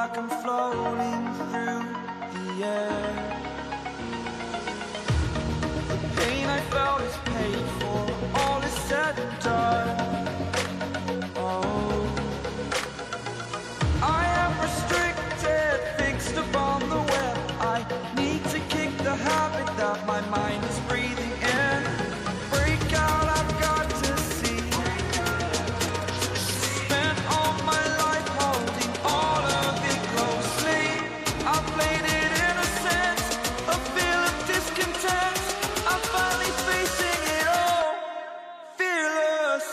like I'm floating through the air. The pain I felt is paid for, all is said and done. Oh, I am restricted, fixed upon the web. I need to kick the habit that my mind is breathing in. Break out, I've got to see. Spent all my life holding all of it closely. I played it innocent, a feel of discontent. I'm finally facing it all, fearless.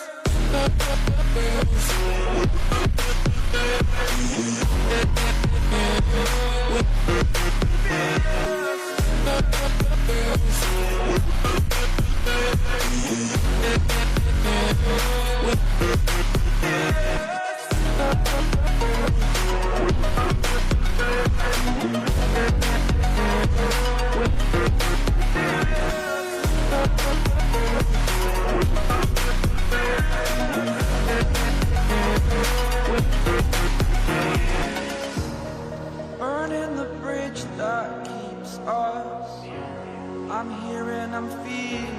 Burning the bridge that keeps us. I'm here and I'm feeling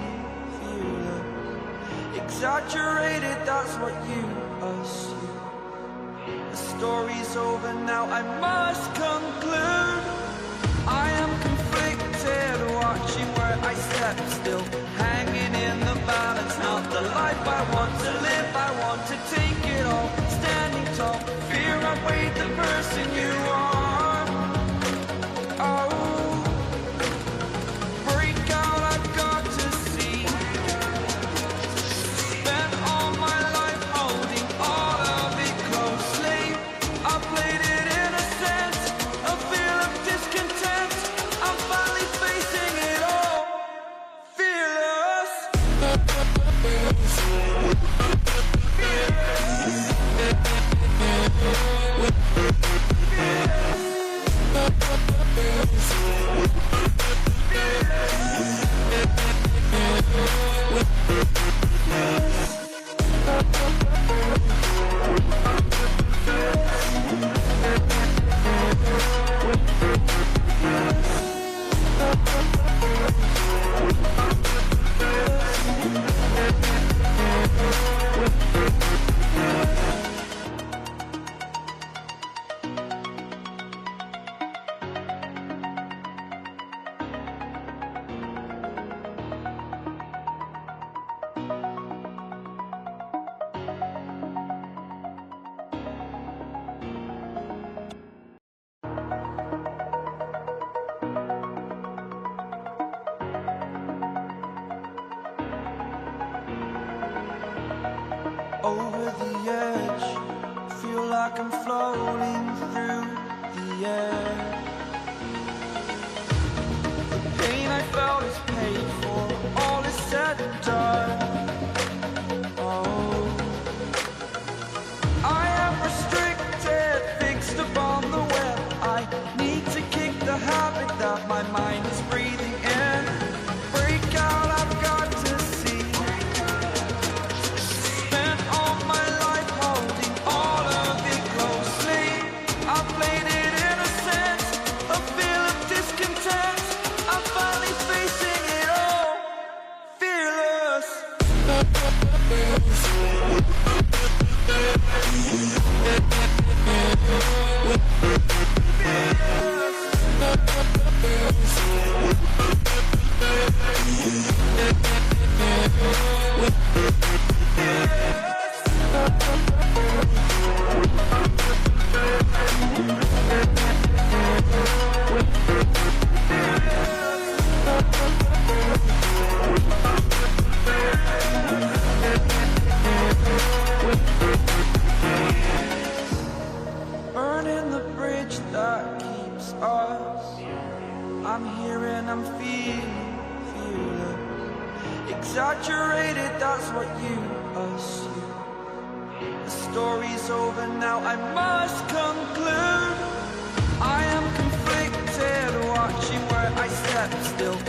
exaggerated, that's what you assume. The story's over now, I must conclude. I am conflicted, watching where I step still, hanging in the balance. Not the life I want to live, I want to take it all. Standing tall, fear I've weighed the person you are. Oh, break out, I've got to see. Spent all my life holding all of it closely. I played it innocent, a feel of discontent. I'm finally facing it all, fearless. Over the edge, feel like I'm floating through the air. The pain I felt is paid for, all is said and done. Oh, I am restricted, fixed upon the web. I need to kick the habit that my mind is breathing in. Break out, I've got to see. Spent all my life holding all of it closely. I played it innocent, a feel of discontent. I'm finally facing it all, fearless. Burning the bridge that keeps us. I'm here and I'm feeling exaggerated, that's what you assume. The story's over now, I must conclude. I am conflicted, watching where I step still,